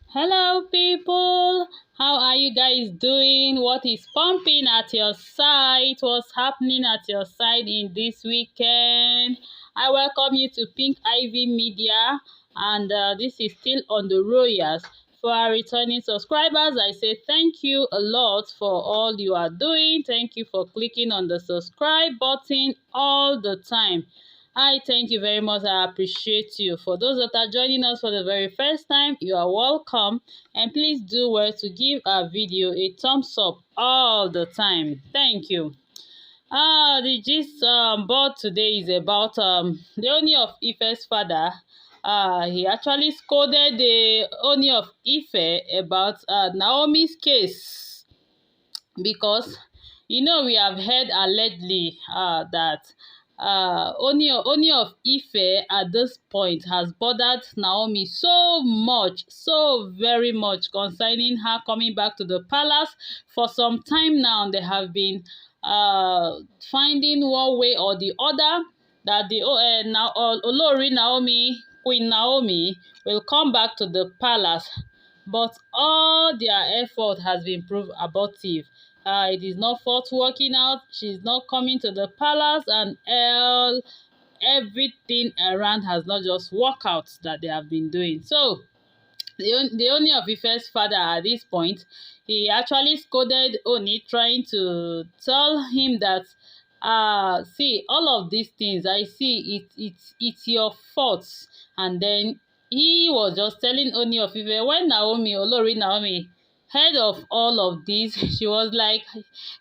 Hello, people. How are you guys doing? What is pumping at your side? What's happening at your side in this weekend? I welcome you to Pink Ivy Media, and this is still on the Royals. For our returning subscribers, I say thank you a lot for all you are doing. Thank you for clicking on the subscribe button all the time. I thank you very much. I appreciate you. For those that are joining us for the very first time, you are welcome. And please do well to give our video a thumbs up all the time. Thank you. The gist board today is about the Ooni of Ife's father. He actually scolded the Ooni of Ife about Naomi's case, because we have heard allegedly that Ooni of Ife at this point has bothered Naomi so much, so very much, concerning her coming back to the palace. For some time now, they have been finding one way or the other that the Olori Naomi, Queen Naomi, will come back to the palace, but all their effort has been proved abortive. It is not forth working out. She's not coming to the palace, and everything around has not just worked out that they have been doing. So the Ooni of Ife's father at this point, he actually scolded Oni, trying to tell him that see, all of these things I see, it's your faults. And then he was just telling Ooni of Ife, when Olori Naomi heard of all of this, she was like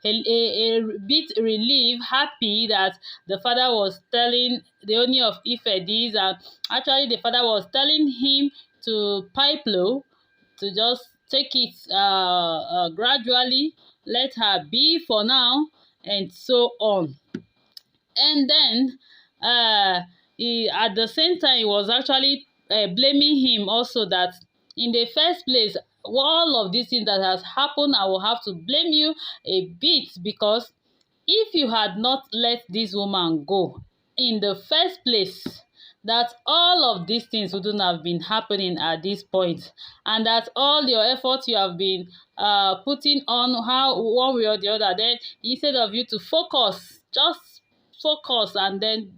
a bit relieved, happy that the father was telling the Ooni of Ife this, and actually the father was telling him to pipe low, to just take it gradually, let her be for now, and so on. And then at the same time, he was actually blaming him also, that in the first place, all of these things that has happened, I will have to blame you a bit, because if you had not let this woman go in the first place, that all of these things wouldn't have been happening at this point, and that all your efforts you have been putting on how one way or the other, then instead of you to focus, just focus, and then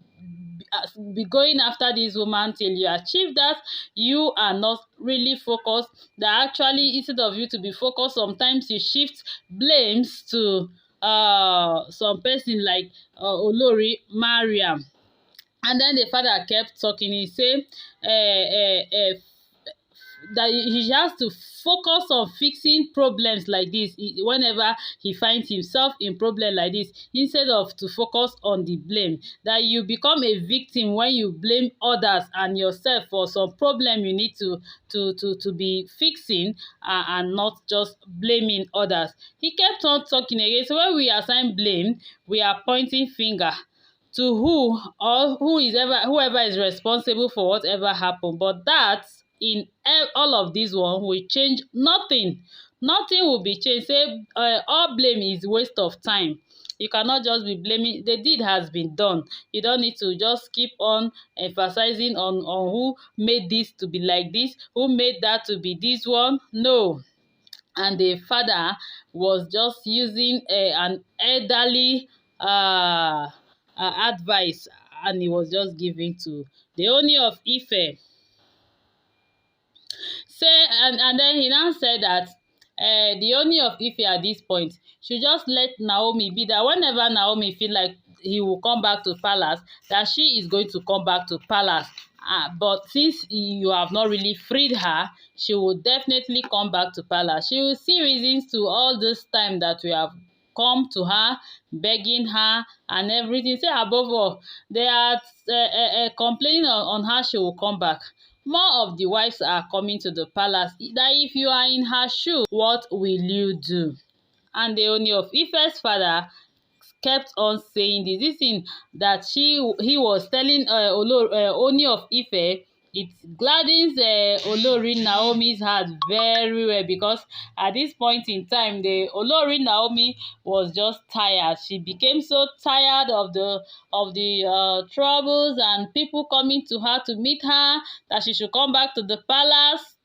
be going after this woman till you achieve that, you are not really focused. That actually, instead of you to be focused, sometimes you shift blames to some person like Olori Mariam. And then the father kept talking. He said that he has to focus on fixing problems like this whenever he finds himself in problem like this, instead of to focus on the blame. That you become a victim when you blame others and yourself for some problem you need to be fixing, and not just blaming others. He kept on talking again. So when we assign blame, we are pointing finger to whoever is responsible for whatever happened. But that, in all of this one, will change nothing. Nothing will be changed. Say all blame is waste of time. You cannot just be blaming. The deed has been done. You don't need to just keep on emphasizing on who made this to be like this, who made that to be this one. No. And the father was just using an elderly advice, and he was just giving to the Ooni of Ife. And then he now said that the Ooni of Ife at this point should just let Naomi be, that whenever Naomi feel like he will come back to palace, that she is going to come back to palace. But since you have not really freed her, she will definitely come back to palace. She will see reasons to all this time that we have come to her, begging her and everything. Say above all, they are complaining on how she will come back. More of the wives are coming to the palace. That if you are in her shoe, what will you do? And the Ooni of Ife's father kept on saying this thing that he was telling Ooni of Ife. It gladdens Olori Naomi's heart very well, because at this point in time, the Olori Naomi was just tired. She became so tired of the troubles and people coming to her to meet her, that she should come back to the palace.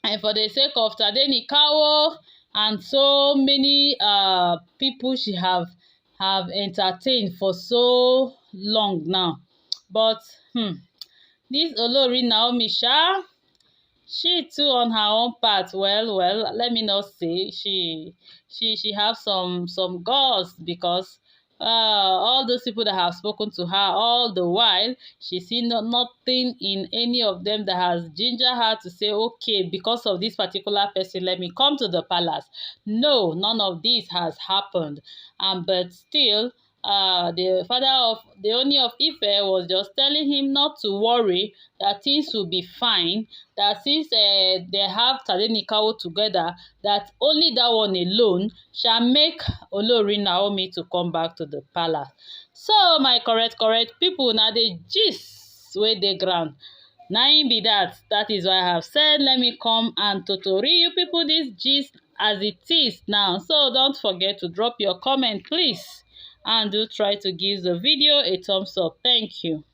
and for the sake of Tadenikawo and so many people she have entertained for so long now. But this Olori Naomi Sha, she too on her own part, well, let me not say she have some gods, because all those people that have spoken to her all the while, she see nothing in any of them that has ginger her to say, okay, because of this particular person, let me come to the palace. No, none of this has happened. But still, the father of the Ooni of Ife was just telling him not to worry, that things will be fine, that since they have Tadenikawo together, that only that one alone shall make Olori Naomi to come back to the palace. So my correct people, na the gist wey dey ground na im be that. That is why I have said let me come and totori you people this gist as it is now. So don't forget to drop your comment please, and do try to give the video a thumbs up. Thank you.